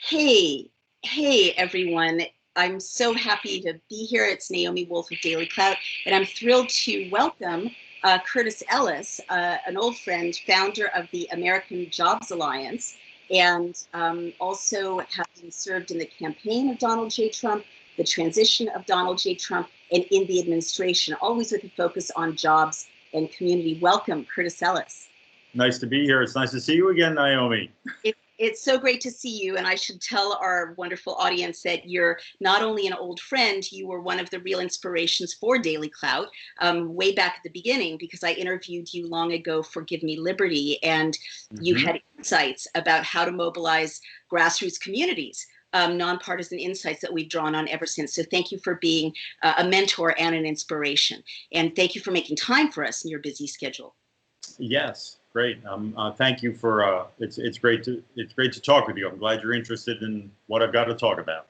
Hey, hey everyone. I'm so happy to be here. It's Naomi Wolf of DailyClout, and I'm thrilled to welcome Curtis Ellis, an old friend, founder of the American Jobs Alliance, and also having served in the campaign of Donald J. Trump, the transition of Donald J. Trump, and in the administration, always with a focus on jobs and community. Welcome, Curtis Ellis. Nice to be here. It's nice to see you again, Naomi. It's so great to see you, and I should tell our wonderful audience that you're not only an old friend, you were one of the real inspirations for DailyClout way back at the beginning, because I interviewed you long ago for Give Me Liberty, and you had insights about how to mobilize grassroots communities, nonpartisan insights that we've drawn on ever since. So thank you for being a mentor and an inspiration, and thank you for making time for us in your busy schedule. Yes. Great. Thank you for. It's great to talk with you. I'm glad you're interested in what I've got to talk about.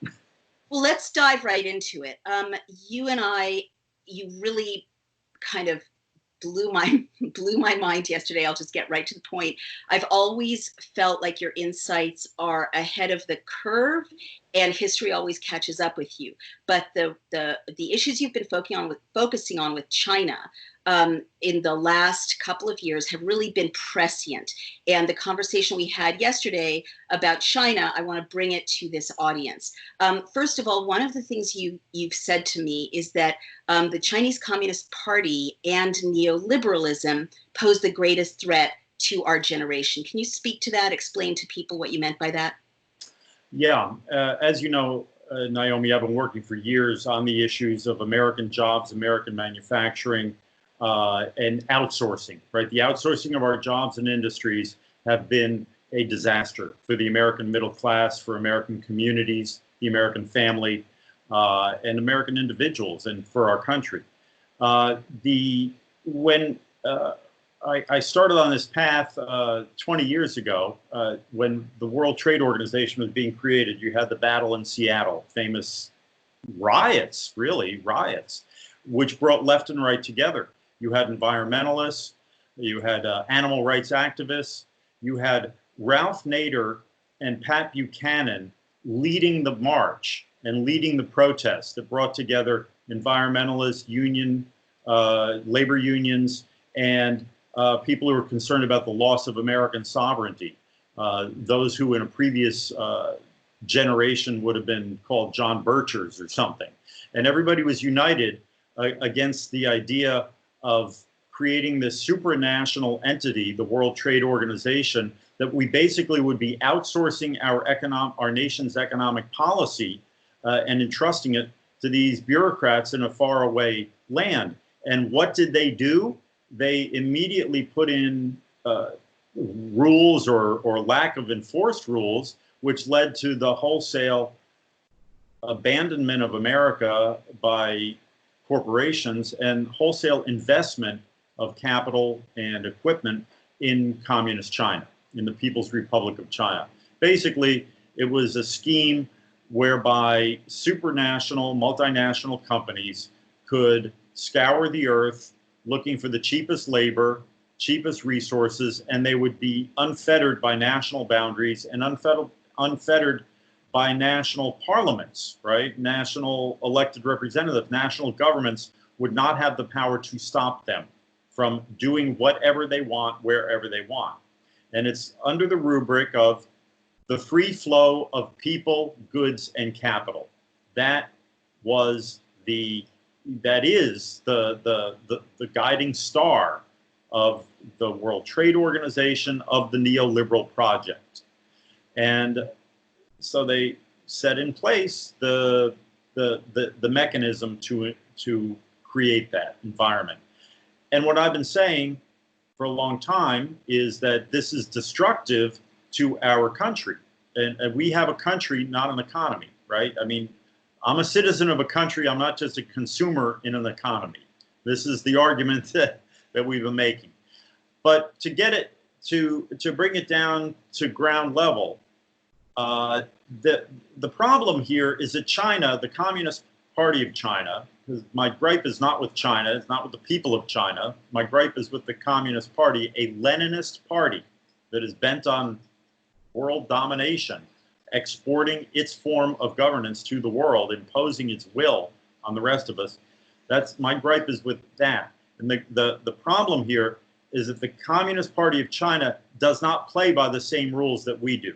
Well, let's dive right into it. You really kind of blew my mind yesterday. I'll just get right to the point. I've always felt like your insights are ahead of the curve, and history always catches up with you. But the issues you've been focusing on with China in the last couple of years have really been prescient. And the conversation we had yesterday about China, I want to bring it to this audience. First of all, one of the things you've said to me is that the Chinese Communist Party and neoliberalism pose the greatest threat to our generation. Can you speak to that? Explain to people what you meant by that? Yeah, as you know, Naomi, I've been working for years on the issues of American jobs, American manufacturing, and outsourcing, right? The outsourcing of our jobs and industries have been a disaster for the American middle class, for American communities, the American family, and American individuals, and for our country. When I started on this path 20 years ago, when the World Trade Organization was being created, you had the battle in Seattle, famous riots, which brought left and right together. You had environmentalists, you had animal rights activists, you had Ralph Nader and Pat Buchanan leading the march and leading the protests that brought together environmentalists, labor unions, and people who were concerned about the loss of American sovereignty. Those who in a previous generation would have been called John Birchers or something. And everybody was united against the idea of creating this supranational entity, the World Trade Organization, that we basically would be outsourcing our nation's economic policy and entrusting it to these bureaucrats in a faraway land. And what did they do? They immediately put in rules or lack of enforced rules, which led to the wholesale abandonment of America by corporations and wholesale investment of capital and equipment in communist China, in the People's Republic of China. Basically, it was a scheme whereby supranational, multinational companies could scour the earth looking for the cheapest labor, cheapest resources, and they would be unfettered by national boundaries and unfettered by national parliaments, right? National elected representatives, national governments would not have the power to stop them from doing whatever they want, wherever they want. And it's under the rubric of the free flow of people, goods, and capital. That is the guiding star of the World Trade Organization, of the neoliberal project. And so they set in place the mechanism to create that environment. And what I've been saying for a long time is that this is destructive to our country. And we have a country, not an economy, right? I mean, I'm a citizen of a country. I'm not just a consumer in an economy. This is the argument that we've been making. But to get it to bring it down to ground level, the problem here is that China, the Communist Party of China, my gripe is not with China, it's not with the people of China. My gripe is with the Communist Party, a Leninist party that is bent on world domination, exporting its form of governance to the world, imposing its will on the rest of us. That's my gripe is with that. And the problem here is that the Communist Party of China does not play by the same rules that we do,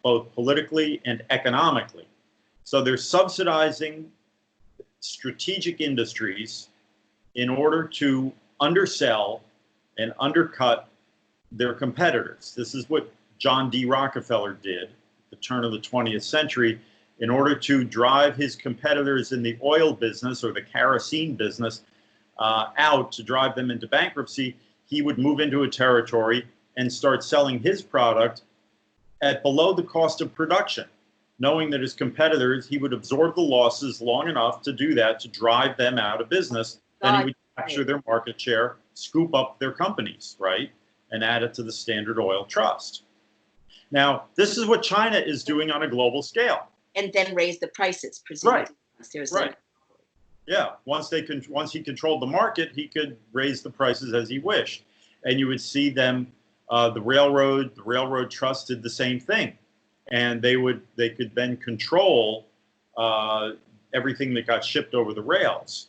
both politically and economically. So they're subsidizing strategic industries in order to undersell and undercut their competitors. This is what John D. Rockefeller did at the turn of the 20th century. In order to drive his competitors in the oil business or the kerosene business out, to drive them into bankruptcy, he would move into a territory and start selling his product at below the cost of production, knowing that his competitors, he would absorb the losses long enough to do that, to drive them out of business. Then he would capture their market share, scoop up their companies, right, and add it to the Standard Oil Trust. Now, this is what China is doing on a global scale. And then raise the prices, presumably. Right. Yeah. Once he controlled the market, he could raise the prices as he wished. And you would see them, the railroad trust did the same thing. And they could then control everything that got shipped over the rails.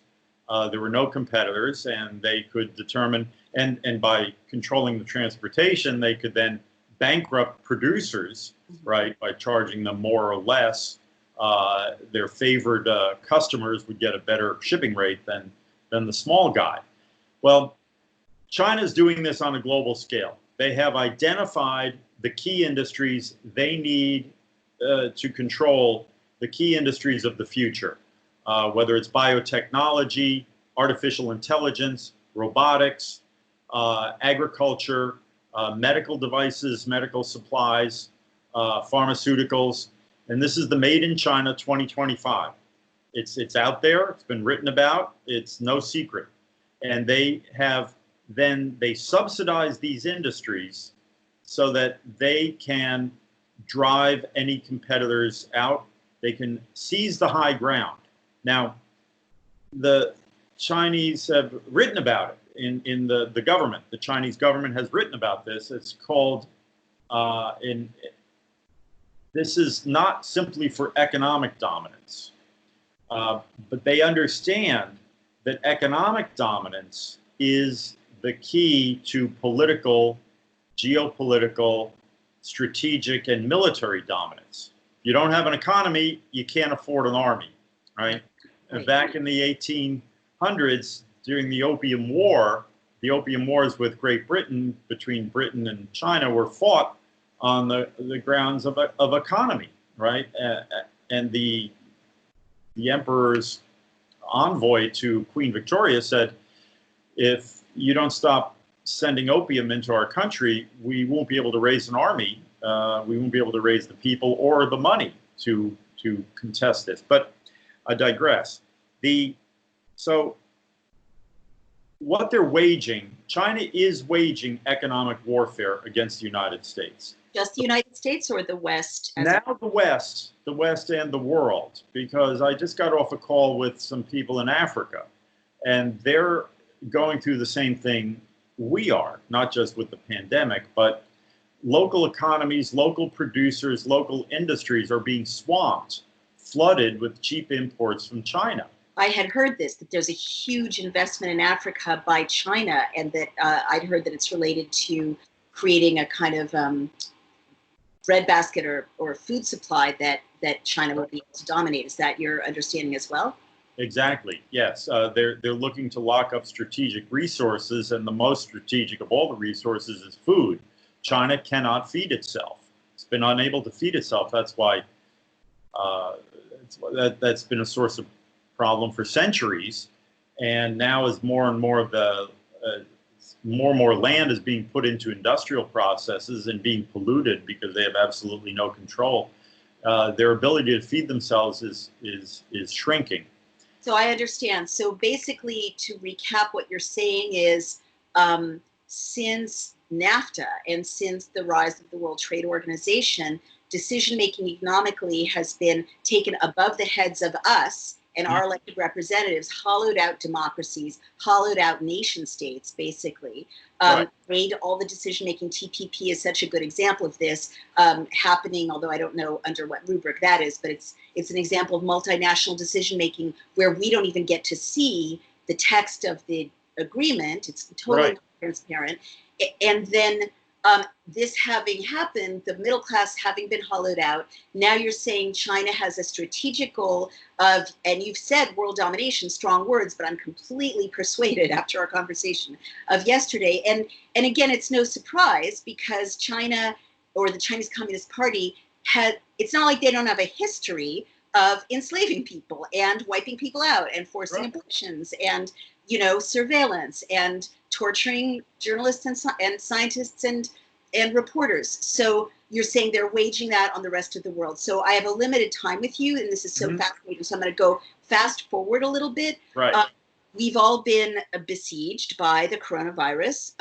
There were no competitors, and they could determine, and by controlling the transportation, they could then bankrupt producers, right, by charging them more or less. Their favored customers would get a better shipping rate than the small guy. Well, China's doing this on a global scale. They have identified the key industries they need to control the key industries of the future, whether it's biotechnology, artificial intelligence, robotics, agriculture, medical devices, medical supplies, pharmaceuticals. And this is the Made in China 2025. It's out there. It's been written about. It's no secret. And they subsidize these industries so that they can drive any competitors out. They can seize the high ground. Now, the Chinese have written about it in the government. The Chinese government has written about this. It's called, this is not simply for economic dominance, but they understand that economic dominance is the key to political, geopolitical, strategic, and military dominance. You don't have an economy, you can't afford an army, right? And back in the 1800s, during the Opium Wars with Great Britain, between Britain and China, were fought on the grounds of economy, right? And the emperor's envoy to Queen Victoria said, if you don't stop sending opium into our country, we won't be able to raise an army. We won't be able to raise the people or the money to contest this. But I digress. So what they're waging, China is waging economic warfare against the United States. Just the United States or the West? Now the West and the world, because I just got off a call with some people in Africa, and they're going through the same thing we are, not just with the pandemic, but local economies, local producers, local industries are being swamped, flooded with cheap imports from China. I had heard this, that there's a huge investment in Africa by China, and that I'd heard that it's related to creating a kind of breadbasket or food supply that China will be able to dominate. Is that your understanding as well? Exactly, yes. They're looking to lock up strategic resources, and the most strategic of all the resources is food. China cannot feed itself. It's been unable to feed itself. That's why that's been a source of problem for centuries. And now, as more and more of the more land is being put into industrial processes and being polluted because they have absolutely no control, their ability to feed themselves is shrinking. So I understand. So basically, to recap, what you're saying is, since NAFTA and since the rise of the World Trade Organization, decision-making economically has been taken above the heads of us and our elected representatives hollowed out democracies, hollowed out nation states, basically, Right. made all the decision-making. TPP is such a good example of this happening, although I don't know under what rubric that is, but it's an example of multinational decision-making where we don't even get to see the text of the agreement. It's totally Right. transparent. And then this having happened, the middle class having been hollowed out, now you're saying China has a strategic goal of, and you've said world domination, strong words, but I'm completely persuaded after our conversation of yesterday. And again, it's no surprise because China, or the Chinese Communist Party, it's not like they don't have a history of enslaving people and wiping people out and forcing Right. abortions and, you know, surveillance and torturing journalists and scientists and reporters. So you're saying they're waging that on the rest of the world. So I have a limited time with you, and this is so fascinating. So I'm going to go fast forward a little bit. Right. We've all been besieged by the coronavirus.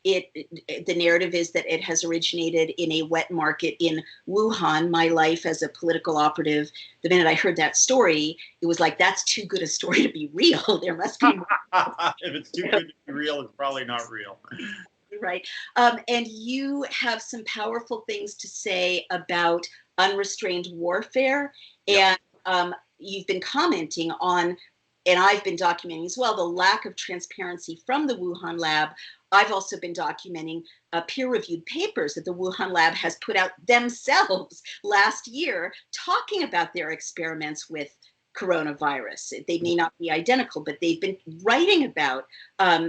The narrative is that it has originated in a wet market in Wuhan. My life as a political operative, the minute I heard that story, it was like, that's too good a story to be real. There must be more. If it's too good to be real, it's probably not real. Right. And you have some powerful things to say about unrestrained warfare. Yeah. And you've been commenting on, and I've been documenting as well, the lack of transparency from the Wuhan Lab. I've also been documenting peer-reviewed papers that the Wuhan Lab has put out themselves last year talking about their experiments with coronavirus. They may not be identical, but they've been writing about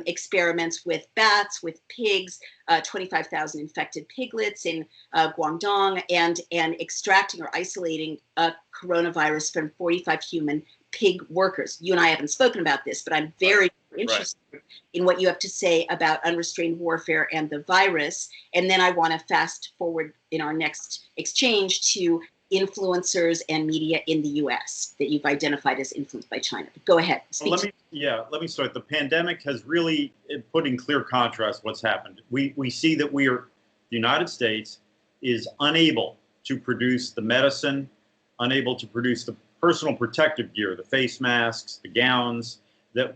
experiments with bats, with pigs, 25,000 infected piglets in Guangdong, and extracting or isolating coronavirus from 45 human pig workers. You and I haven't spoken about this, but I'm very interested in what you have to say about unrestrained warfare and the virus. And then I want to fast forward in our next exchange to influencers and media in the US that you've identified as influenced by China. But go ahead. Well, let me start. The pandemic has really put in clear contrast what's happened. We see that the United States is unable to produce the medicine, unable to produce the personal protective gear, the face masks, the gowns, the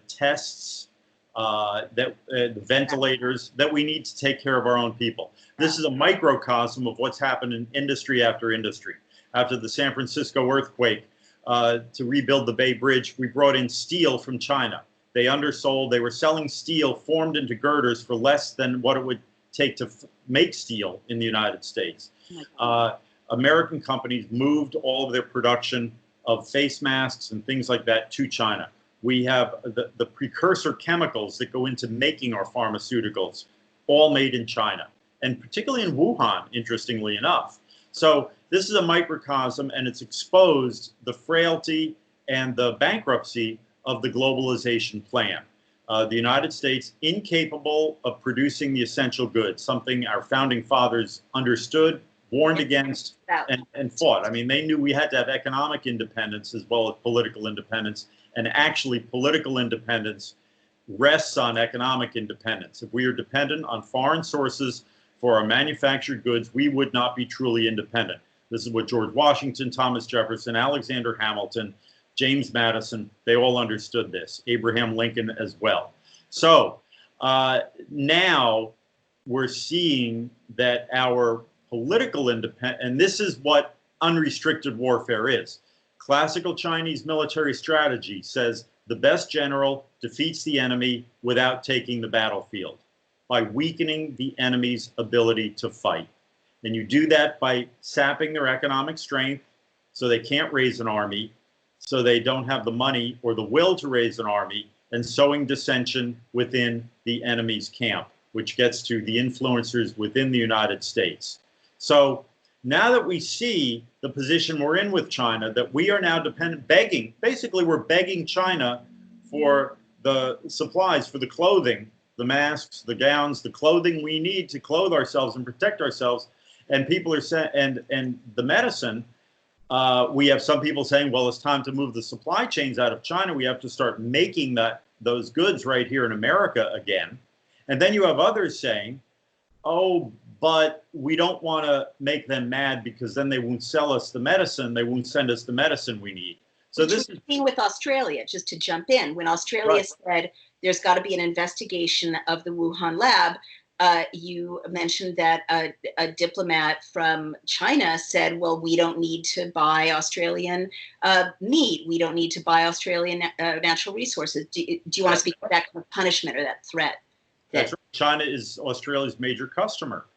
tests, the ventilators that we need to take care of our own people. This is a microcosm of what's happened in industry after industry. After the San Francisco earthquake, to rebuild the Bay Bridge, we brought in steel from China. They undersold. They were selling steel formed into girders for less than what it would take to make steel in the United States. American companies moved all of their production of face masks and things like that to China. We have the precursor chemicals that go into making our pharmaceuticals, all made in China, and particularly in Wuhan, interestingly enough. So this is a microcosm, and it's exposed the frailty and the bankruptcy of the globalization plan. The United States incapable of producing the essential goods, something our founding fathers understood, warned against, and fought. I mean, they knew we had to have economic independence as well as political independence, and actually political independence rests on economic independence. If we are dependent on foreign sources for our manufactured goods, we would not be truly independent. This is what George Washington, Thomas Jefferson, Alexander Hamilton, James Madison, they all understood this. Abraham Lincoln as well. So now we're seeing that our political independence, and this is what unrestricted warfare is. Classical Chinese military strategy says the best general defeats the enemy without taking the battlefield, by weakening the enemy's ability to fight. And you do that by sapping their economic strength so they can't raise an army, so they don't have the money or the will to raise an army, and sowing dissension within the enemy's camp, which gets to the influencers within the United States. So now that we see the position we're in with China, that we are now basically we're begging China for the supplies, for the clothing, the masks, the gowns, the clothing we need to clothe ourselves and protect ourselves. And people are saying, and the medicine, we have some people saying, well, it's time to move the supply chains out of China. We have to start making those goods right here in America again. And then you have others saying, oh, but we don't want to make them mad because then they won't sell us the medicine. They won't send us the medicine we need. So Which this we're is seeing with Australia, just to jump in. When Australia right. said there's got to be an investigation of the Wuhan lab, you mentioned that a diplomat from China said, well, we don't need to buy Australian meat. We don't need to buy Australian natural resources. Do you want to speak to that kind of punishment or that threat? That's right. China is Australia's major customer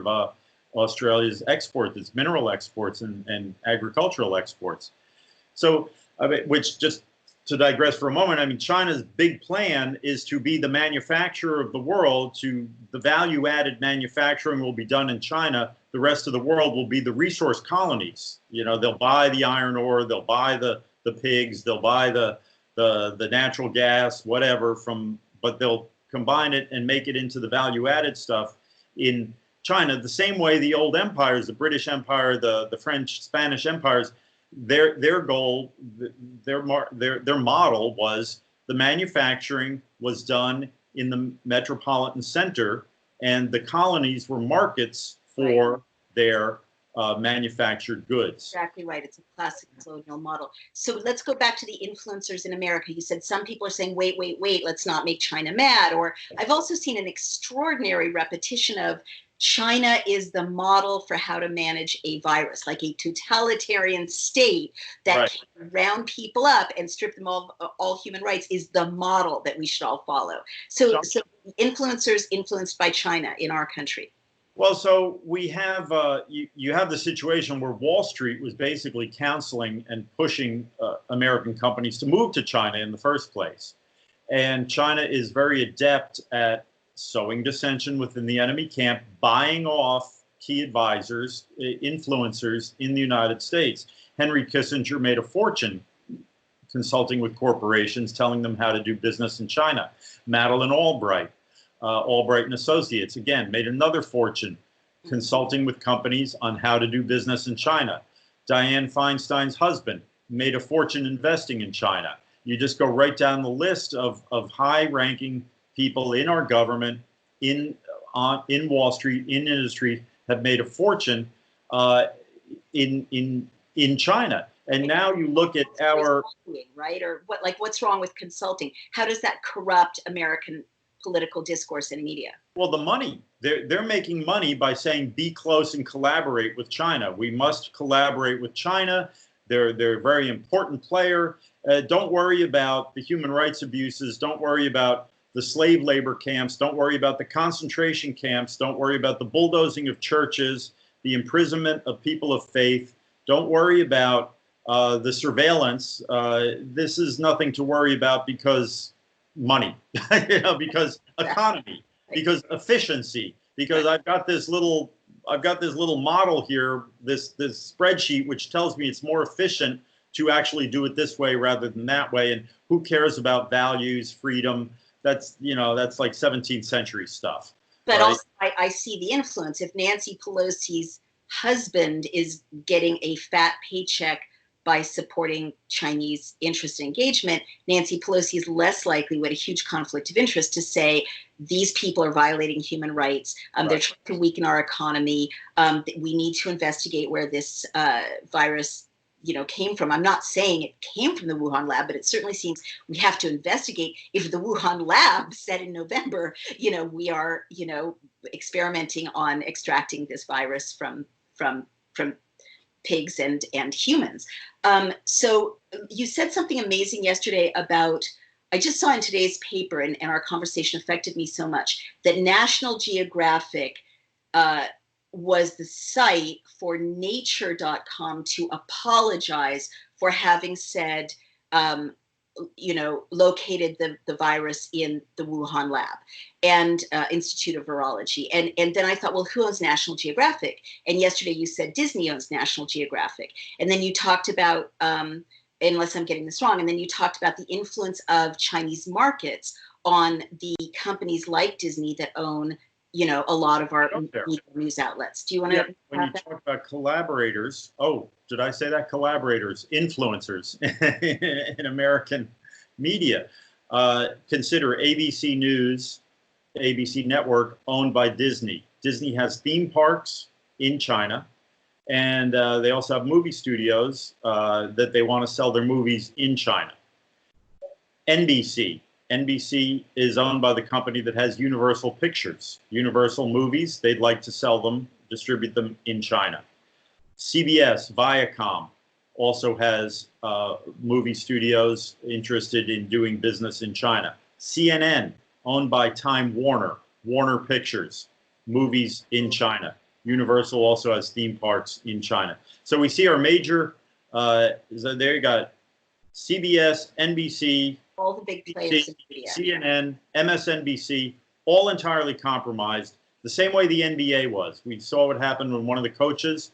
of Australia's exports, its mineral exports and agricultural exports. So, I mean, which just to digress for a moment, I mean, China's big plan is to be the manufacturer of the world. To the value-added manufacturing will be done in China. The rest of the world will be the resource colonies. You know, they'll buy the iron ore, they'll buy the pigs, they'll buy the natural gas, whatever from, but they'll combine it and make it into the value-added stuff in China. The same way the old empires, the British Empire, the French, Spanish empires, their goal, their model was the manufacturing was done in the metropolitan center, and the colonies were markets for their manufactured goods. Exactly right. It's a classic colonial model. So let's go back to the influencers in America. You said some people are saying, wait, let's not make China mad. Or I've also seen an extraordinary repetition of China is the model for how to manage a virus, like a totalitarian state that can round people up and strip them of all human rights is the model that we should all follow. So influencers influenced by China in our country. Well, so we have you have the situation where Wall Street was basically counseling and pushing American companies to move to China in the first place. And China is very adept at sowing dissension within the enemy camp, buying off key advisors, influencers in the United States. Henry Kissinger made a fortune consulting with corporations, telling them how to do business in China. Madeleine Albright, Albright and Associates, again, made another fortune consulting with companies on how to do business in China. Dianne Feinstein's husband made a fortune investing in China. You just go right down the list of high-ranking people in our government, in Wall Street, in industry, have made a fortune in China. And now you look at our right, or what, like, what's wrong with consulting? How does that corrupt American political discourse and media? Well, the money. They're making money by saying be close and collaborate with China. We must collaborate with China. They're a very important player. Don't worry about the human rights abuses. Don't worry about the slave labor camps. Don't worry about the concentration camps. Don't worry about the bulldozing of churches, the imprisonment of people of faith. Don't worry about the surveillance. This is nothing to worry about because money, because economy, because efficiency, because I've got this little model here, this spreadsheet, which tells me it's more efficient to actually do it this way rather than that way. And who cares about values, freedom? That's like 17th century stuff. But also, I see the influence. If Nancy Pelosi's husband is getting a fat paycheck by supporting Chinese interest and engagement, Nancy Pelosi is less likely, with a huge conflict of interest, to say these people are violating human rights. They're trying to weaken our economy. We need to investigate where this virus came from. I'm not saying it came from the Wuhan lab, but it certainly seems we have to investigate if the Wuhan lab said in November, we are, experimenting on extracting this virus from pigs and humans. So you said something amazing yesterday about, I just saw in today's paper, and our conversation affected me so much, that National Geographic was the site for nature.com to apologize for having said, located the virus in the Wuhan lab and Institute of Virology. And then I thought, well, who owns National Geographic? And yesterday you said Disney owns National Geographic. And then you talked about, unless I'm getting this wrong, and then you talked about the influence of Chinese markets on the companies like Disney that own a lot of our news outlets. Do you want to? When you talk about collaborators, did I say that? Collaborators, influencers in American media. Consider ABC News, ABC Network, owned by Disney. Disney has theme parks in China, And they also have movie studios that they want to sell their movies in China. NBC. NBC is owned by the company that has Universal Pictures. Universal Movies, they'd like to sell them, distribute them in China. CBS, Viacom, also has movie studios interested in doing business in China. CNN, owned by Time Warner, Warner Pictures, movies in China. Universal also has theme parks in China. So we see our major, so there you got CBS, NBC, all the big players in media. CNN, MSNBC, all entirely compromised, the same way the NBA was. We saw what happened when one of the coaches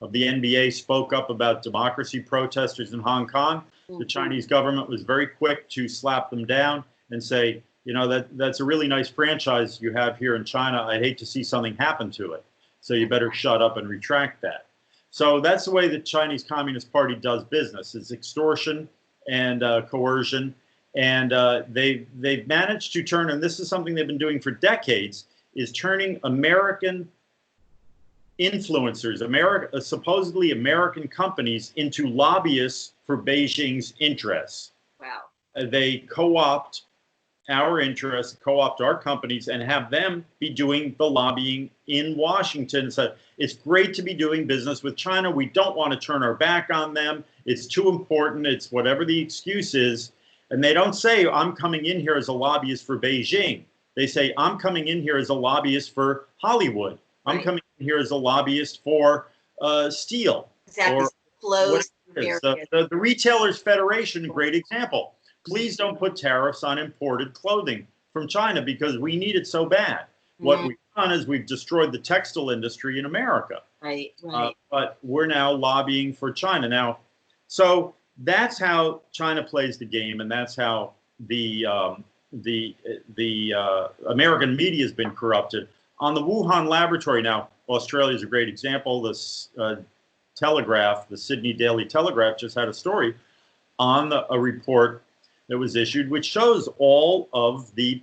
of the NBA spoke up about democracy protesters in Hong Kong. Mm-hmm. The Chinese government was very quick to slap them down and say, you know, that's a really nice franchise you have here in China. I'd hate to see something happen to it. So you better shut up and retract that. So that's the way the Chinese Communist Party does business. It's extortion and coercion. And they've managed to turn, and this is something they've been doing for decades, is turning American influencers, supposedly American companies, into lobbyists for Beijing's interests. Wow. They co-opt our interests, co-opt our companies, and have them be doing the lobbying in Washington. So it's great to be doing business with China. We don't want to turn our back on them. It's too important. It's whatever the excuse is. And they don't say, I'm coming in here as a lobbyist for Beijing. They say, I'm coming in here as a lobbyist for Hollywood. I'm coming in here as a lobbyist for steel. Exactly. Or flows. The Retailers Federation, a great example. Please don't put tariffs on imported clothing from China because we need it so bad. Mm-hmm. What we've done is we've destroyed the textile industry in America. Right. But we're now lobbying for China. Now, so that's how China plays the game, and that's how the American media has been corrupted. On the Wuhan laboratory now, Australia is a great example. This Telegraph, the Sydney Daily Telegraph, just had a story on a report that was issued, which shows all of the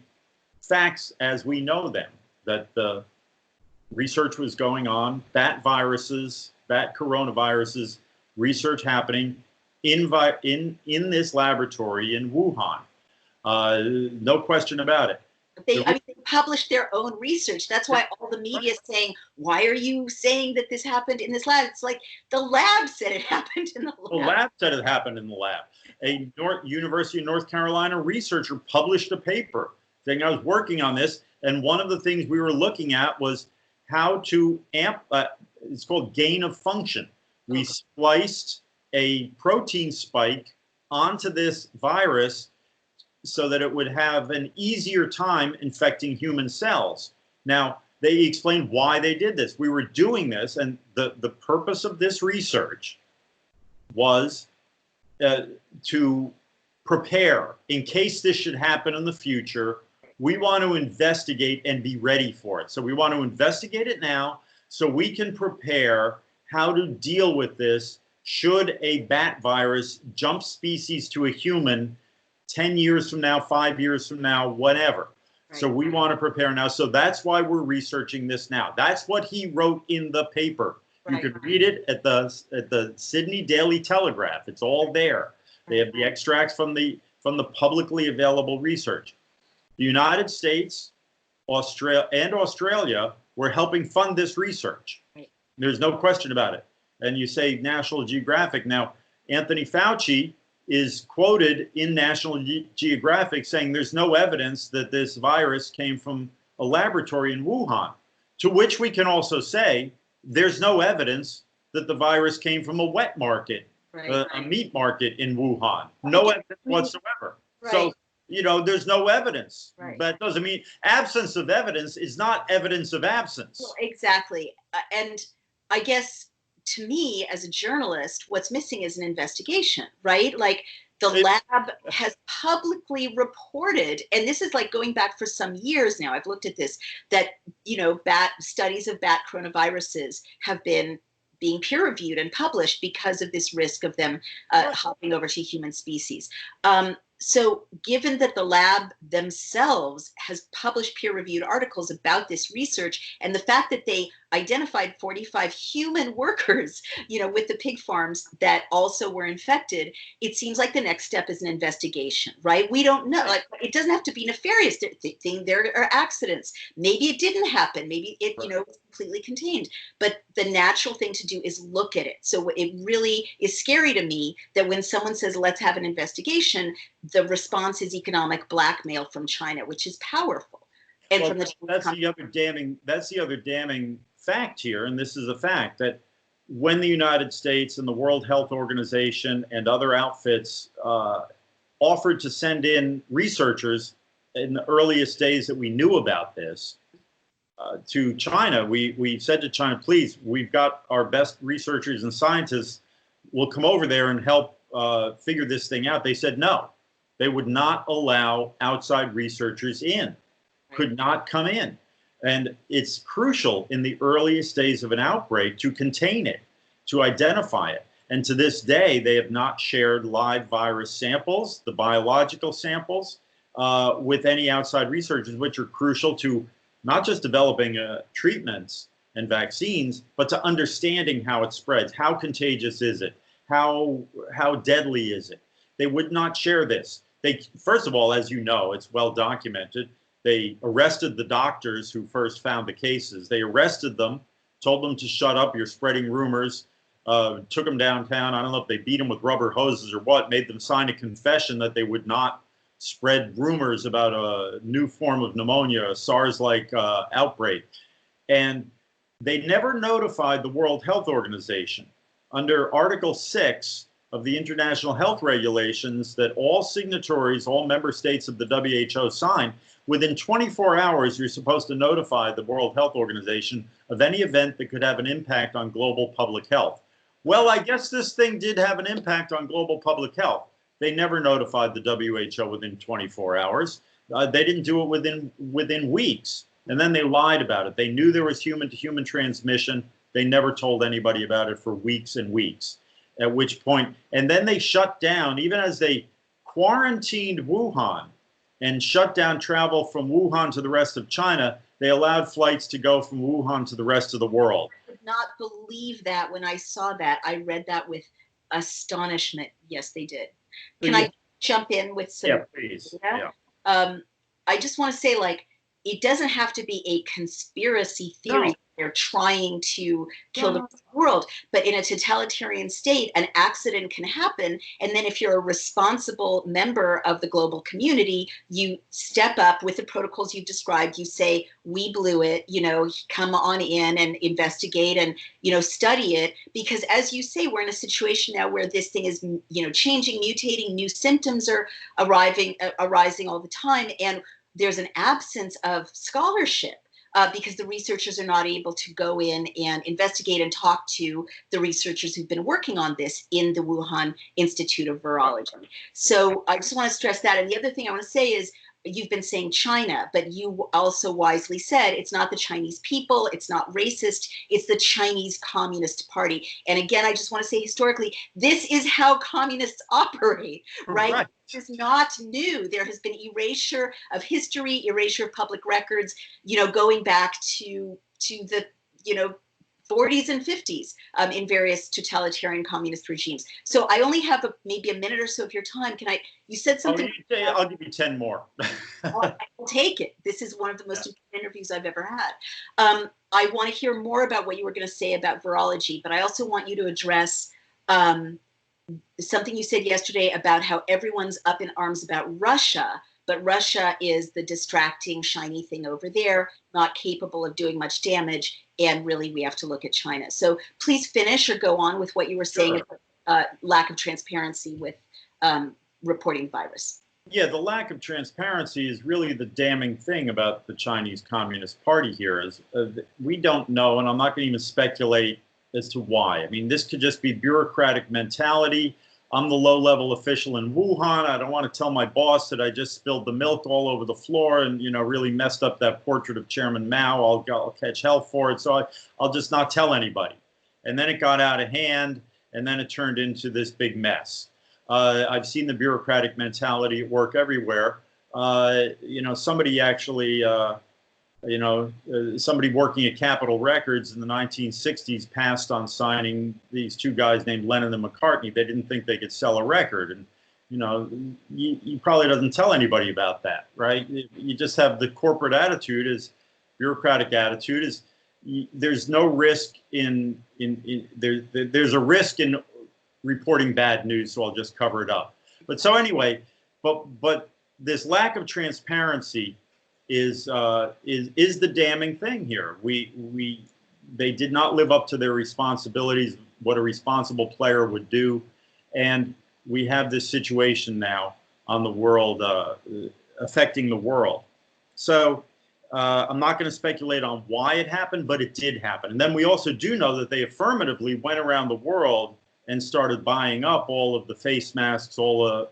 facts as we know them, that the research was going on, bat viruses, bat coronaviruses, research happening in this laboratory in Wuhan. No question about it. They published their own research. That's why all the media is saying, why are you saying that this happened in this lab? It's like the lab said it happened in the lab. The lab said it happened in the lab. A University of North Carolina researcher published a paper saying, I was working on this, and one of the things we were looking at was how to it's called gain of function. We spliced a protein spike onto this virus so that it would have an easier time infecting human cells. Now, they explained why they did this. We were doing this, and the purpose of this research was to prepare in case this should happen in the future. We want to investigate and be ready for it. So we want to investigate it now so we can prepare how to deal with this should a bat virus jump species to a human 10 years from now, 5 years from now, whatever. Right. So we want to prepare now. So that's why we're researching this now. That's what he wrote in the paper. Right. You can read it at the Sydney Daily Telegraph. It's all there. They have the extracts from the publicly available research. The United States, Australia were helping fund this research. Right. There's no question about it. And you say National Geographic. Now, Anthony Fauci is quoted in National Geographic saying there's no evidence that this virus came from a laboratory in Wuhan, to which we can also say there's no evidence that the virus came from a wet market, a meat market in Wuhan. No evidence whatsoever. Right. So, you know, there's no evidence. Right. That doesn't mean absence of evidence is not evidence of absence. Well, exactly. And I guess to me, as a journalist, what's missing is an investigation, right? Like the lab has publicly reported, and this is like going back for some years now, I've looked at this, that, you know, studies of bat coronaviruses have been being peer reviewed and published because of this risk of them hopping over to human species. So given that the lab themselves has published peer-reviewed articles about this research, and the fact that they identified 45 human workers, with the pig farms that also were infected. It seems like the next step is an investigation, right? We don't know. Like, it doesn't have to be nefarious. There are accidents. Maybe it didn't happen. Maybe it, was completely contained. But the natural thing to do is look at it. So it really is scary to me that when someone says, let's have an investigation, the response is economic blackmail from China, which is powerful. And well, from the that's the other damning fact here, and this is a fact, that when the United States and the World Health Organization and other outfits offered to send in researchers in the earliest days that we knew about this to China, we said to China, please, we've got our best researchers and scientists, will come over there and help figure this thing out. They said no. They would not allow outside researchers in, could not come in. And it's crucial in the earliest days of an outbreak to contain it, to identify it. And to this day, they have not shared live virus samples, the biological samples, with any outside researchers, which are crucial to not just developing treatments and vaccines, but to understanding how it spreads. How contagious is it? How deadly is it? They would not share this. First of all, as you know, it's well documented, they arrested the doctors who first found the cases. They arrested them, told them to shut up, you're spreading rumors, took them downtown. I don't know if they beat them with rubber hoses or what, made them sign a confession that they would not spread rumors about a new form of pneumonia, a SARS-like outbreak. And they never notified the World Health Organization. Under Article 6 of the International Health Regulations that all signatories, all member states of the WHO sign, within 24 hours, you're supposed to notify the World Health Organization of any event that could have an impact on global public health. Well, I guess this thing did have an impact on global public health. They never notified the WHO within 24 hours. They didn't do it within weeks. And then they lied about it. They knew there was human-to-human transmission. They never told anybody about it for weeks and weeks, at which point, and then they shut down, even as they quarantined Wuhan and shut down travel from Wuhan to the rest of China, they allowed flights to go from Wuhan to the rest of the world. I did not believe that when I saw that. I read that with astonishment. Yes, they did. Can I jump in with some? Yeah, please. Yeah. I just want to say, like, it doesn't have to be a conspiracy theory. No. They're trying to kill the world, but in a totalitarian state, an accident can happen. And then if you're a responsible member of the global community, you step up with the protocols you've described. You say, we blew it, come on in and investigate and, study it. Because as you say, we're in a situation now where this thing is, changing, mutating, new symptoms are arising all the time. And there's an absence of scholarship. Because the researchers are not able to go in and investigate and talk to the researchers who've been working on this in the Wuhan Institute of Virology. So I just want to stress that. And the other thing I want to say is, you've been saying China, but you also wisely said it's not the Chinese people, it's not racist, it's the Chinese Communist Party. And again, I just want to say historically, this is how communists operate, right? This is not new. There has been erasure of history, erasure of public records, going back to the, 40s and 50s in various totalitarian communist regimes. So I only have maybe a minute or so of your time. You said something. I'll give you 10 more. I'll take it. This is one of the most important interviews I've ever had. I want to hear more about what you were going to say about virology, but I also want you to address something you said yesterday about how everyone's up in arms about Russia, but Russia is the distracting, shiny thing over there, not capable of doing much damage. And really, we have to look at China. So please finish or go on with what you were saying about lack of transparency with reporting virus. Yeah, the lack of transparency is really the damning thing about the Chinese Communist Party here. Is we don't know, and I'm not going to even speculate as to why. I mean, this could just be bureaucratic mentality. I'm the low-level official in Wuhan. I don't want to tell my boss that I just spilled the milk all over the floor and, really messed up that portrait of Chairman Mao. I'll catch hell for it. So I'll just not tell anybody. And then it got out of hand, and then it turned into this big mess. I've seen the bureaucratic mentality at work everywhere. Somebody actually somebody working at Capitol Records in the 1960s passed on signing these two guys named Lennon and McCartney. They didn't think they could sell a record. And, you probably doesn't tell anybody about that, right? You just have the corporate attitude, bureaucratic attitude is there's no risk there's a risk in reporting bad news, so I'll just cover it up. But so anyway, but this lack of transparency is the damning thing here. They did not live up to their responsibilities, what a responsible player would do, and we have this situation now on the world, affecting the world. So I'm not going to speculate on why it happened, but it did happen. And then we also do know that they affirmatively went around the world and started buying up all of the face masks, all the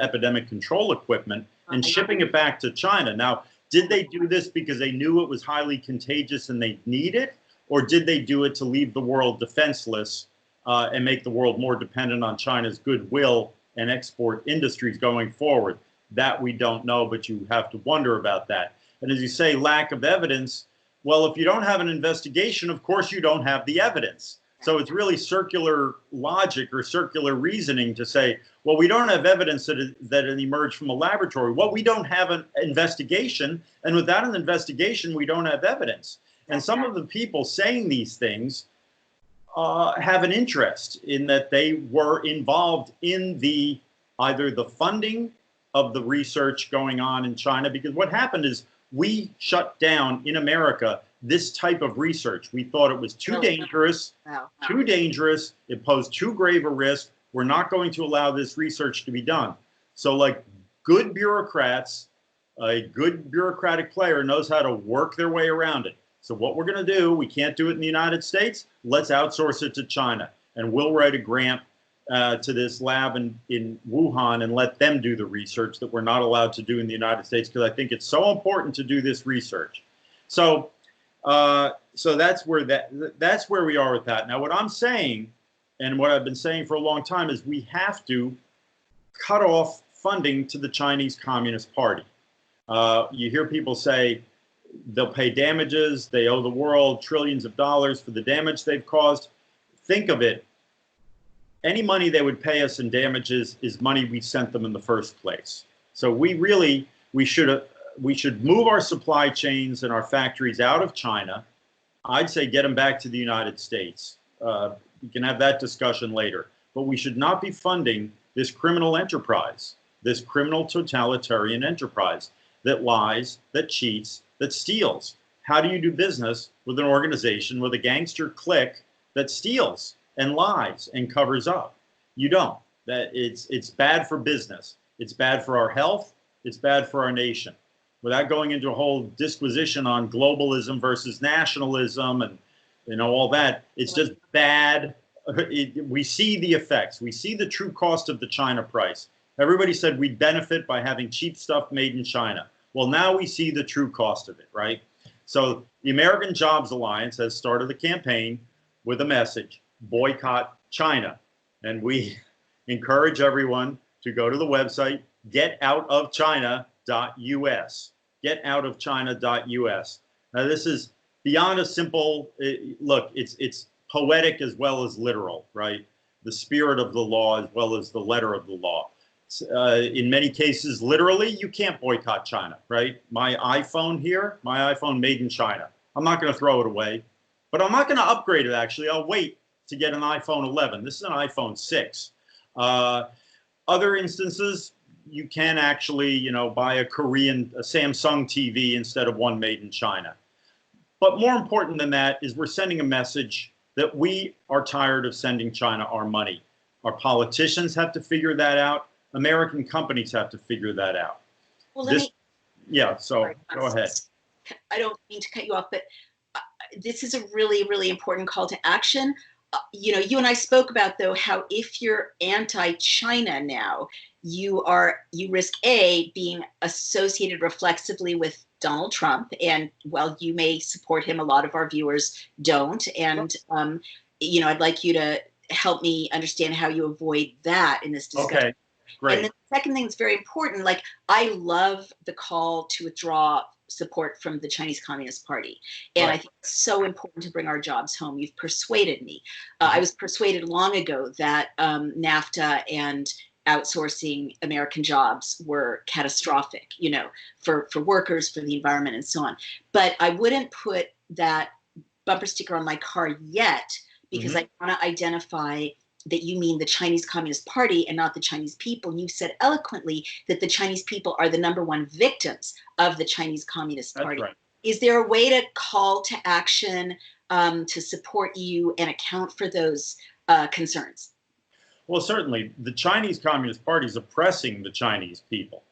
epidemic control equipment, and shipping it back to China. Now, did they do this because they knew it was highly contagious and they need it? Or did they do it to leave the world defenseless and make the world more dependent on China's goodwill and export industries going forward? That we don't know, but you have to wonder about that. And as you say, lack of evidence. Well, if you don't have an investigation, of course you don't have the evidence. So it's really circular logic or circular reasoning to say, well, we don't have evidence that it emerged from a laboratory. Well, we don't have an investigation. And without an investigation, we don't have evidence. And some of the people saying these things have an interest in that they were involved in either the funding of the research going on in China, because what happened is we shut down in America this type of research. We thought it was too dangerous, it posed too grave a risk. We're not going to allow this research to be done. So like good bureaucrats, a good bureaucratic player knows how to work their way around it. So what we're going to do, we can't do it in the United States, let's outsource it to China. And we'll write a grant to this lab in Wuhan and let them do the research that we're not allowed to do in the United States, because I think it's so important to do this research. So that's where we are with that. Now, what I'm saying, and what I've been saying for a long time, is we have to cut off funding to the Chinese Communist Party. You hear people say they'll pay damages, they owe the world trillions of dollars for the damage they've caused. Think of it. Any money they would pay us in damages is money we sent them in the first place. So we should move our supply chains and our factories out of China. I'd say get them back to the United States. We can have that discussion later. But we should not be funding this criminal enterprise, this criminal totalitarian enterprise that lies, that cheats, that steals. How do you do business with an organization, with a gangster clique that steals and lies and covers up? You don't. It's bad for business. It's bad for our health. It's bad for our nation. Without going into a whole disquisition on globalism versus nationalism and all that, it's just bad. We see the effects. We see the true cost of the China price. Everybody said we'd benefit by having cheap stuff made in China. Well, now we see the true cost of it, right? So the American Jobs Alliance has started a campaign with a message: boycott China. And we encourage everyone to go to the website, getoutofchina.us. Getoutofchina.us. Now, this is beyond a simple look. It's poetic as well as literal, right? The spirit of the law as well as the letter of the law. In many cases, literally, you can't boycott China, right? My iPhone here, my iPhone made in China. I'm not going to throw it away, but I'm not going to upgrade it, actually. I'll wait to get an iPhone 11. This is an iPhone 6. Other instances, you can actually, buy a Samsung TV instead of one made in China. But more important than that is we're sending a message that we are tired of sending China our money. Our politicians have to figure that out. American companies have to figure that out. Well, so go ahead. I don't mean to cut you off, but this is a really, really important call to action. You and I spoke about, though, how if you're anti-China now, you risk being associated reflexively with Donald Trump, and while you may support him, a lot of our viewers don't. And I'd like you to help me understand how you avoid that in this discussion. Okay, great. And the second thing that's very important, like, I love the call to withdraw support from the Chinese Communist Party. And Right. I think it's so important to bring our jobs home. You've persuaded me. I was persuaded long ago that NAFTA and outsourcing American jobs were catastrophic, you know, for workers, for the environment, and so on. But I wouldn't put that bumper sticker on my car yet, because I want to identify that you mean the Chinese Communist Party and not the Chinese people. And you said eloquently that the Chinese people are the #1 victims of the Chinese Communist Party. That's right. Is there a way to call to action to support you and account for those concerns? Well, certainly, the Chinese Communist Party is oppressing the Chinese people.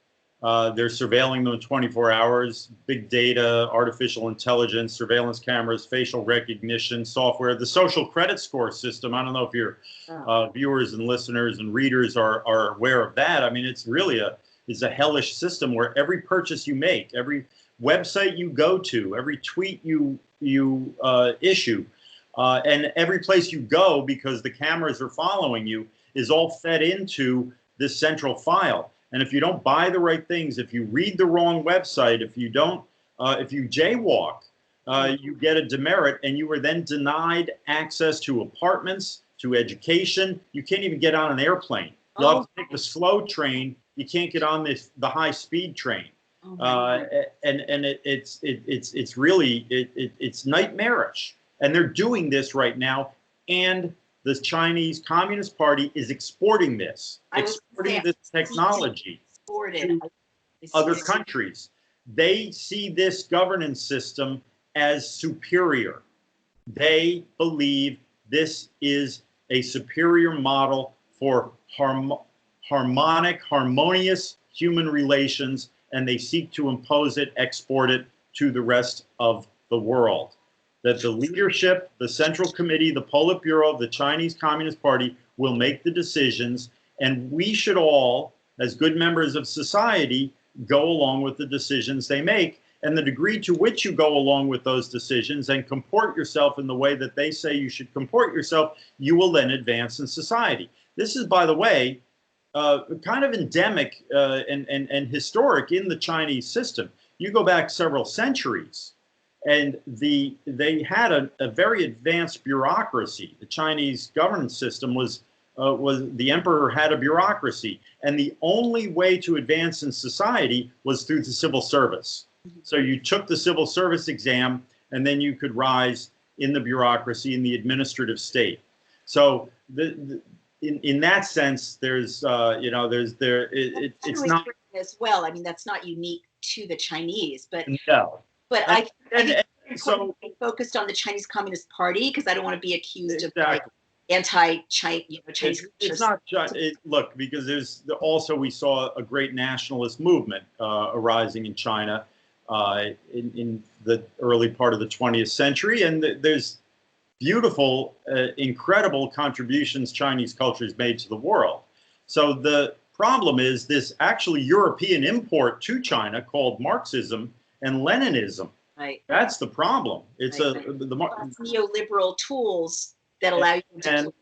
They're surveilling them 24 hours, big data, artificial intelligence, surveillance cameras, facial recognition software, the social credit score system. I don't know if your viewers and listeners and readers are aware of that. I mean, it's really a hellish system where every purchase you make, every website you go to, every tweet you issue, and every place you go, because the cameras are following you, is all fed into this central file. And if you don't buy the right things, if you read the wrong website, if you jaywalk, you get a demerit, and you are then denied access to apartments, to education. You can't even get on an airplane. You'll have to take the slow train. You can't get on the high-speed train. It's really nightmarish. And they're doing this right now. And the Chinese Communist Party is exporting this technology to other countries. They see this governance system as superior. They believe this is a superior model for harmonious human relations, and they seek to impose it, export it to the rest of the world. That the leadership, the Central Committee, the Politburo of the Chinese Communist Party will make the decisions, and we should all, as good members of society, go along with the decisions they make. And the degree to which you go along with those decisions and comport yourself in the way that they say you should comport yourself, you will then advance in society. This is, by the way, kind of endemic and historic in the Chinese system. You go back several centuries, and they had a very advanced bureaucracy. The Chinese governance system was the emperor had a bureaucracy, and the only way to advance in society was through the civil service. So you took the civil service exam, and then you could rise in the bureaucracy, in the administrative state. So in that sense, there's it's not as well. I mean, that's not unique to the Chinese, but no. But I think it's so important to be focused on the Chinese Communist Party, because I don't want to be accused of like anti-Chinese. Chinese. It's not look, because there's also, we saw a great nationalist movement arising in China in the early part of the 20th century, and there's beautiful, incredible contributions Chinese culture has made to the world. So the problem is this actually European import to China called Marxism and Leninism. Right. That's the problem. It's neoliberal tools that allow you to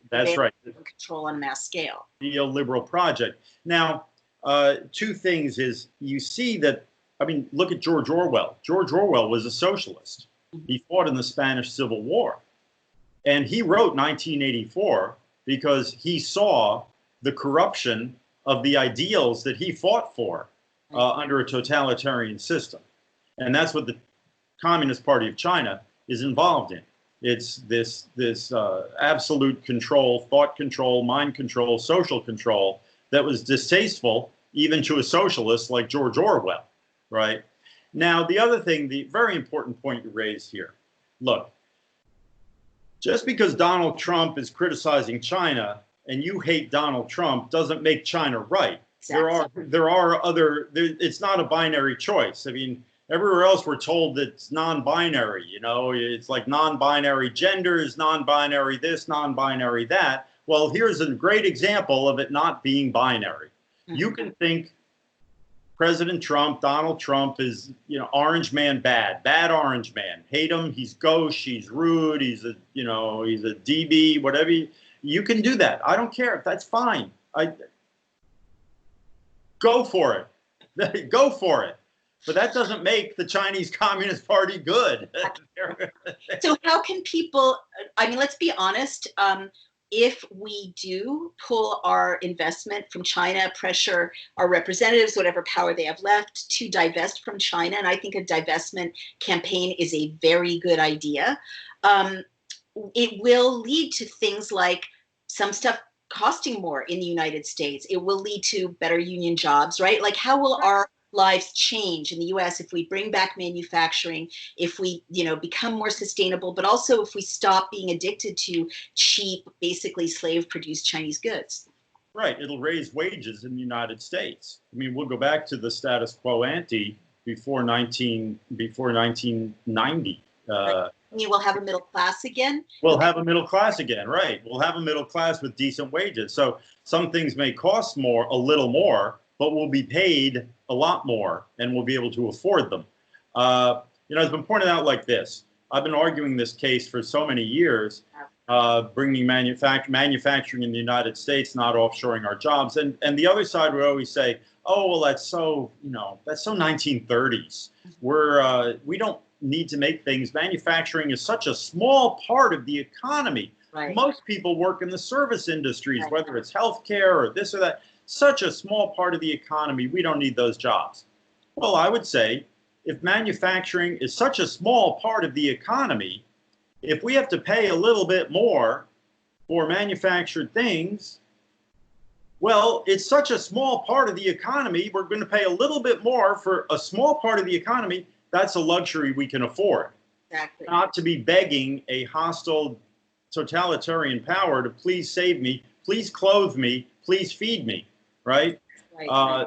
control on a mass scale. Neoliberal project. Now, two things is you see that, I mean, look at George Orwell. George Orwell was a socialist. He fought in the Spanish Civil War. And he wrote 1984 because he saw the corruption of the ideals that he fought for under a totalitarian system. And that's what the Communist Party of China is involved in. It's this absolute control, thought control, mind control, social control that was distasteful even to a socialist like George Orwell, right? Now, the other thing, the very important point you raised here, look, just because Donald Trump is criticizing China and you hate Donald Trump doesn't make China right. Exactly. There are other, it's not a binary choice. I mean, everywhere else we're told that it's non-binary, you know, it's like non-binary genders, non-binary this, non-binary that. Well, here's a great example of it not being binary. You can think President Trump, Donald Trump is, you know, orange man bad orange man. Hate him, he's gauche, he's rude, he's a, you know, he's a DB, whatever. You can do that. I don't care. That's fine. Go for it. Go for it. but that doesn't make the Chinese Communist Party good. So how can people, I mean, let's be honest, if we do pull our investment from China, pressure our representatives, whatever power they have left, to divest from China, and I think a divestment campaign is a very good idea, it will lead to things like some stuff costing more in the United States. It will lead to better union jobs, right? Like, how will our lives change in the US if we bring back manufacturing, if we, become more sustainable, but also if we stop being addicted to cheap, basically slave-produced Chinese goods? Right. It'll raise wages in the United States. I mean, we'll go back to the status quo ante before 1990. You will have a middle class again? We'll have a middle class again, right? We'll have a middle class with decent wages. So some things may cost more, a little more, but we'll be paid a lot more and we'll be able to afford them. It's been pointed out like this. I've been arguing this case for so many years, bringing manufacturing in the United States, not offshoring our jobs. And the other side would always say, oh, well, that's so 1930s. We don't need to make things. Manufacturing is such a small part of the economy. Right. Most people work in the service industries, right, whether it's healthcare or this or that. Such a small part of the economy, we don't need those jobs. Well, I would say if manufacturing is such a small part of the economy, if we have to pay a little bit more for manufactured things, well, it's such a small part of the economy, we're going to pay a little bit more for a small part of the economy. That's a luxury we can afford. Exactly. Not to be begging a hostile totalitarian power to please save me, please clothe me, please feed me, right?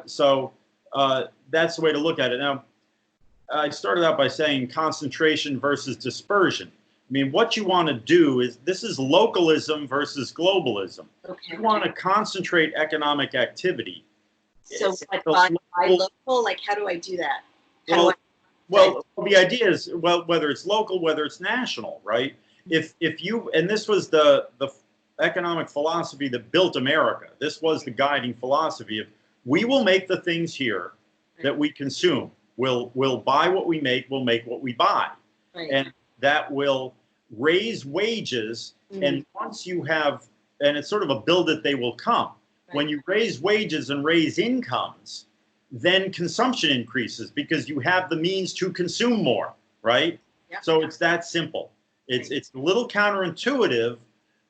So that's the way to look at it. Now, I started out by saying concentration versus dispersion. I mean, what you want to do is, this is localism versus globalism. Okay. You want to concentrate economic activity. So by local, like, how do I do that? Well, the idea is, well, whether it's local, whether it's national, right? If you, and this was the economic philosophy that built America. This was the guiding philosophy of, we will make the things here that we consume. We'll buy what we make, we'll make what we buy. Right. And that will raise wages. Mm-hmm. And once you have, and it's sort of a build it, they will come. Right. When you raise wages and raise incomes, then consumption increases because you have the means to consume more, right? Yep. So it's that simple. It's a little counterintuitive,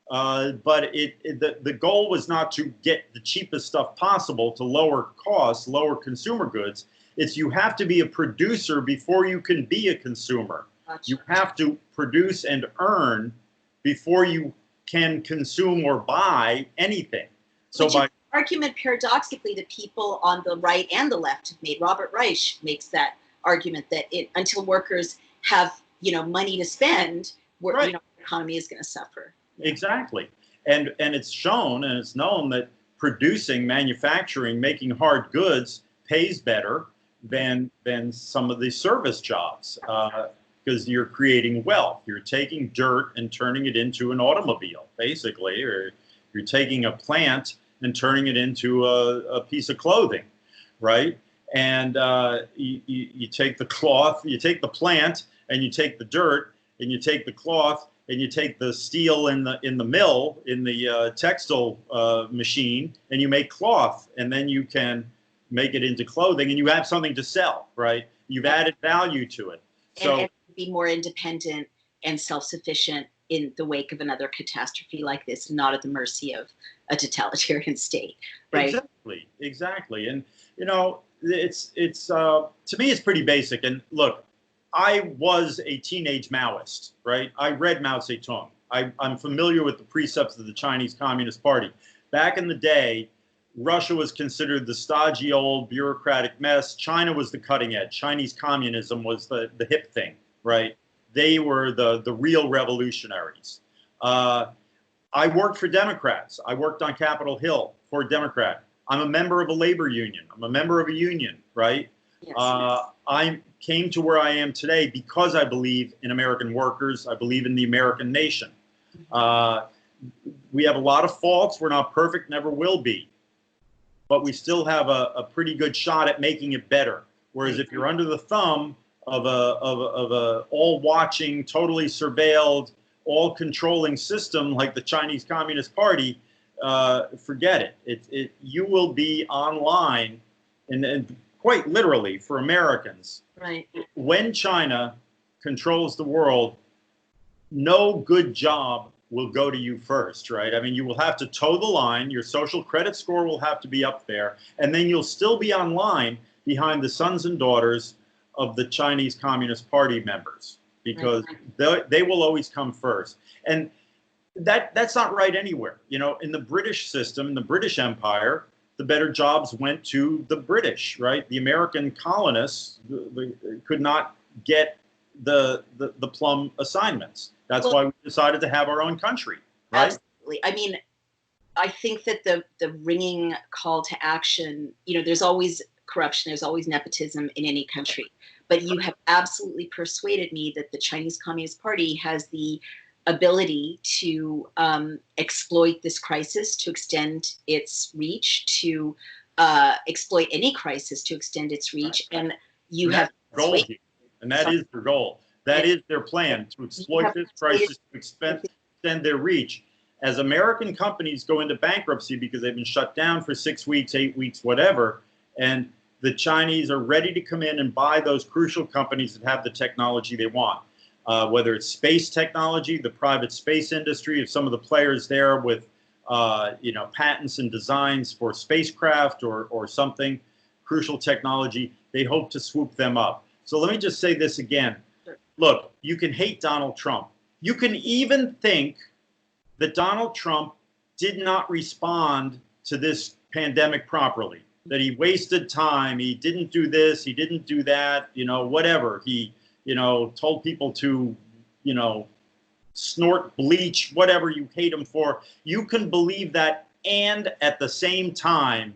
but the goal was not to get the cheapest stuff possible to lower costs, lower consumer goods. It's you have to be a producer before you can be a consumer. Gotcha. You have to produce and earn before you can consume or buy anything. So by argument, paradoxically, that people on the right and the left have made. Robert Reich makes that argument that until workers have money to spend, the economy is going to suffer. Exactly, and it's shown and it's known that producing, manufacturing, making hard goods pays better than some of the service jobs because you're creating wealth. You're taking dirt and turning it into an automobile, basically, or you're taking a plant and turning it into a piece of clothing, right? And you take the cloth, you take the plant, and you take the dirt, and you take the cloth, and you take the steel in the mill, in the textile machine, and you make cloth, and then you can make it into clothing, and you have something to sell, right? You've added value to it. So and be more independent and self-sufficient in the wake of another catastrophe like this, not at the mercy of a totalitarian state, right? Exactly. And it's to me, it's pretty basic. And look, I was a teenage Maoist, right? I read Mao Zedong. I'm familiar with the precepts of the Chinese Communist Party. Back in the day, Russia was considered the stodgy old bureaucratic mess. China was the cutting edge. Chinese communism was the hip thing, right? They were the real revolutionaries. I worked for Democrats. I worked on Capitol Hill for a Democrat. I'm a member of a labor union. I'm a member of a union, right? Yes. I came to where I am today because I believe in American workers. I believe in the American nation. We have a lot of faults. We're not perfect, never will be. But we still have a pretty good shot at making it better. Whereas if you're under the thumb of a all-watching, totally surveilled, all-controlling system like the Chinese Communist Party, forget it. You will be online, and quite literally for Americans. Right. When China controls the world, no good job will go to you first, right? I mean, you will have to toe the line. Your social credit score will have to be up there, and then you'll still be online behind the sons and daughters of the Chinese Communist Party members, because they will always come first. And that's not right anywhere. You know, in the British system, in the British Empire, the better jobs went to the British, right? The American colonists could not get the plum assignments. That's why we decided to have our own country, right? Absolutely. I mean, I think that the ringing call to action, you know, there's always corruption, there's always nepotism in any country. But you have absolutely persuaded me that the Chinese Communist Party has the ability to exploit this crisis, to extend its reach, to exploit any crisis to extend its reach. And you have goal here. And that is their goal. That is their plan, to exploit this crisis, to extend their reach. As American companies go into bankruptcy because they've been shut down for 6 weeks, 8 weeks, whatever, and the Chinese are ready to come in and buy those crucial companies that have the technology they want. Whether it's space technology, the private space industry, if some of the players there with patents and designs for spacecraft or something, crucial technology, they hope to swoop them up. So let me just say this again. Look, you can hate Donald Trump. You can even think that Donald Trump did not respond to this pandemic properly, that he wasted time, he didn't do this, he didn't do that, whatever. He, told people to, snort bleach, whatever you hate him for. You can believe that and at the same time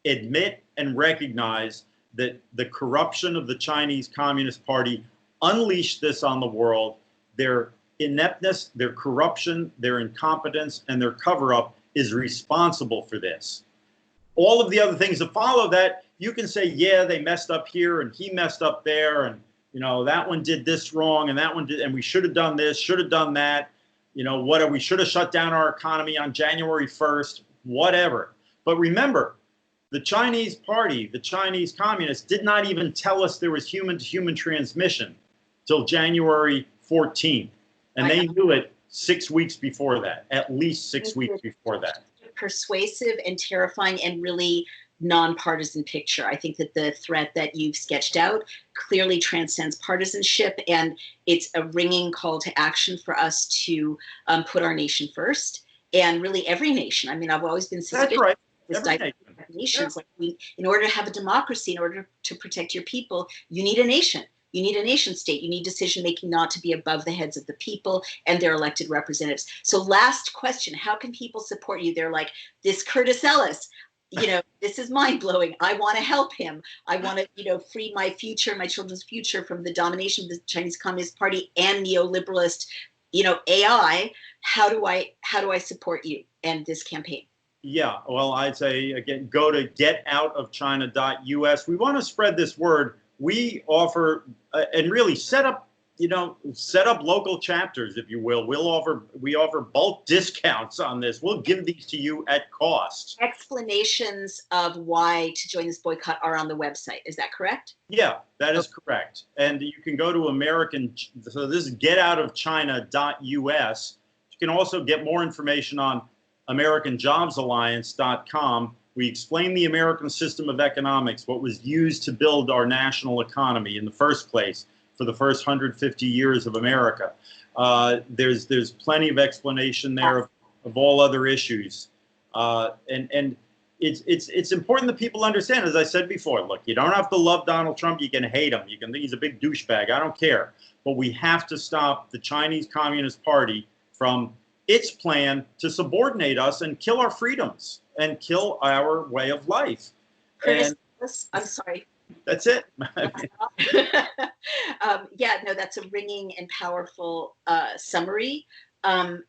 admit and recognize that the corruption of the Chinese Communist Party unleashed this on the world. Their ineptness, their corruption, their incompetence, and their cover-up is responsible for this. All of the other things that follow that, you can say, yeah, they messed up here and he messed up there, and that one did this wrong and that one did, and we should have done this, should have done that, we should have shut down our economy on January 1st, whatever. But remember, the Chinese Party, the Chinese Communists, did not even tell us there was human-to-human transmission till January 14th. And they knew it 6 weeks before that, at least 6 weeks before that. Persuasive and terrifying and really nonpartisan picture. I think that the threat that you've sketched out clearly transcends partisanship, and it's a ringing call to action for us to put our nation first, and really every nation. I mean, I've always been suspicious. That's right. Nations. Yeah. Like in order to have a democracy, in order to protect your people, you need a nation. You need a nation state. You need decision-making not to be above the heads of the people and their elected representatives. So last question, how can people support you? They're like, this Curtis Ellis, this is mind-blowing. I want to help him. I want to, free my future, my children's future from the domination of the Chinese Communist Party and neoliberalist, AI. How do I support you and this campaign? Yeah, well, I'd say, again, go to getoutofchina.us. We want to spread this word. We offer and really set up local chapters, if you will. We offer bulk discounts on this. We'll give these to you at cost. Explanations of why to join this boycott are on the website. Is that correct? Yeah, that is correct. And you can go to so this is getoutofchina.us. You can also get more information on AmericanJobsAlliance.com. We explain the American system of economics, what was used to build our national economy in the first place for the first 150 years of America. There's plenty of explanation there of all other issues. And it's important that people understand, as I said before, look, you don't have to love Donald Trump. You can hate him. You can think he's a big douchebag. I don't care. But we have to stop the Chinese Communist Party from its plan to subordinate us and kill our freedoms and kill our way of life. Curtis, I'm sorry. That's it. Yeah, no, that's a ringing and powerful summary.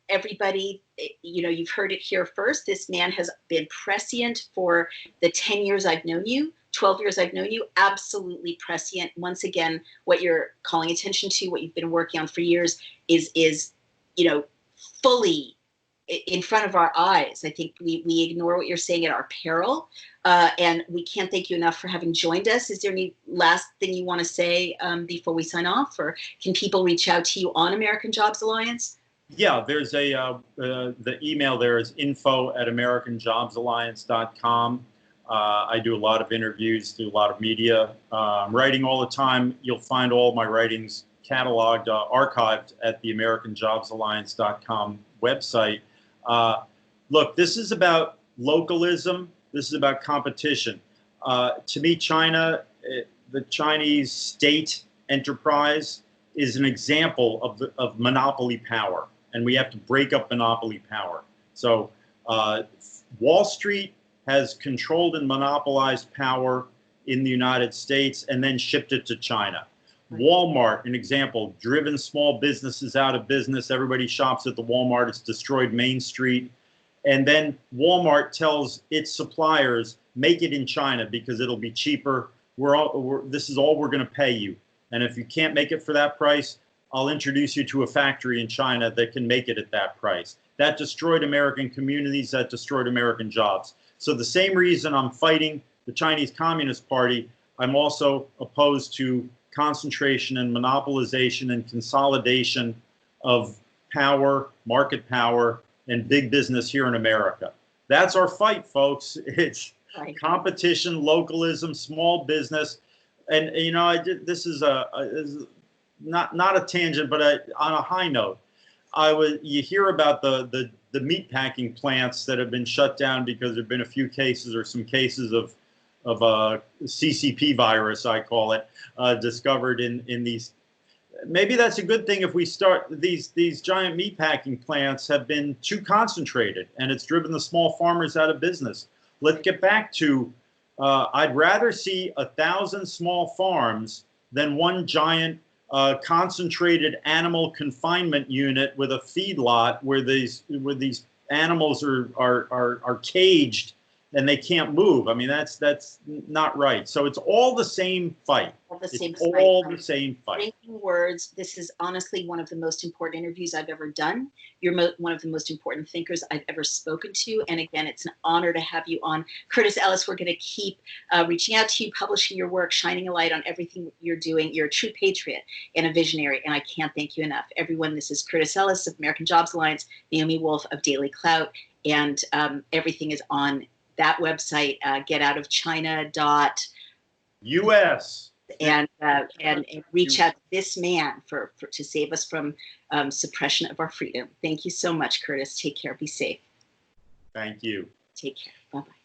Everybody, you've heard it here first. This man has been prescient for the 10 years I've known you, 12 years I've known you, absolutely prescient. Once again, what you're calling attention to, what you've been working on for years is fully in front of our eyes. I think we ignore what you're saying at our peril, and we can't thank you enough for having joined us. Is there any last thing you want to say before we sign off, or can people reach out to you on American Jobs Alliance? Yeah, there's the email there is info@americanjobsalliance.com. I do a lot of interviews, do a lot of media. I'm writing all the time. You'll find all my writings cataloged, archived at the americanjobsalliance.com website. Look, this is about localism. This is about competition. To me, China, the Chinese state enterprise is an example of monopoly power, and we have to break up monopoly power. So Wall Street has controlled and monopolized power in the United States and then shipped it to China. Walmart, an example, driven small businesses out of business. Everybody shops at the Walmart. It's destroyed Main Street. And then Walmart tells its suppliers, make it in China because it'll be cheaper. This is all we're going to pay you. And if you can't make it for that price, I'll introduce you to a factory in China that can make it at that price. That destroyed American communities. That destroyed American jobs. So the same reason I'm fighting the Chinese Communist Party, I'm also opposed to concentration and monopolization and consolidation of power, market power, and big business here in America. That's our fight, folks. It's competition, localism, small business. And this is not a tangent, but on a high note, you hear about the meat packing plants that have been shut down because there have been a few cases or some cases of CCP virus, I call it, discovered in these. Maybe that's a good thing if we start these giant meat packing plants have been too concentrated and it's driven the small farmers out of business. Let's get back to I'd rather see 1,000 small farms than one giant concentrated animal confinement unit with a feedlot where these animals are caged and they can't move. I mean, that's not right. So it's all the same fight. The same fight. Drinking words. This is honestly one of the most important interviews I've ever done. You're one of the most important thinkers I've ever spoken to. And again, it's an honor to have you on. Curtis Ellis, we're going to keep reaching out to you, publishing your work, shining a light on everything you're doing. You're a true patriot and a visionary, and I can't thank you enough. Everyone, this is Curtis Ellis of American Jobs Alliance, Naomi Wolf of DailyClout, and everything is on that website, getoutofchina.us. And reach out to this man to save us from suppression of our freedom. Thank you so much, Curtis. Take care. Be safe. Thank you. Take care. Bye-bye.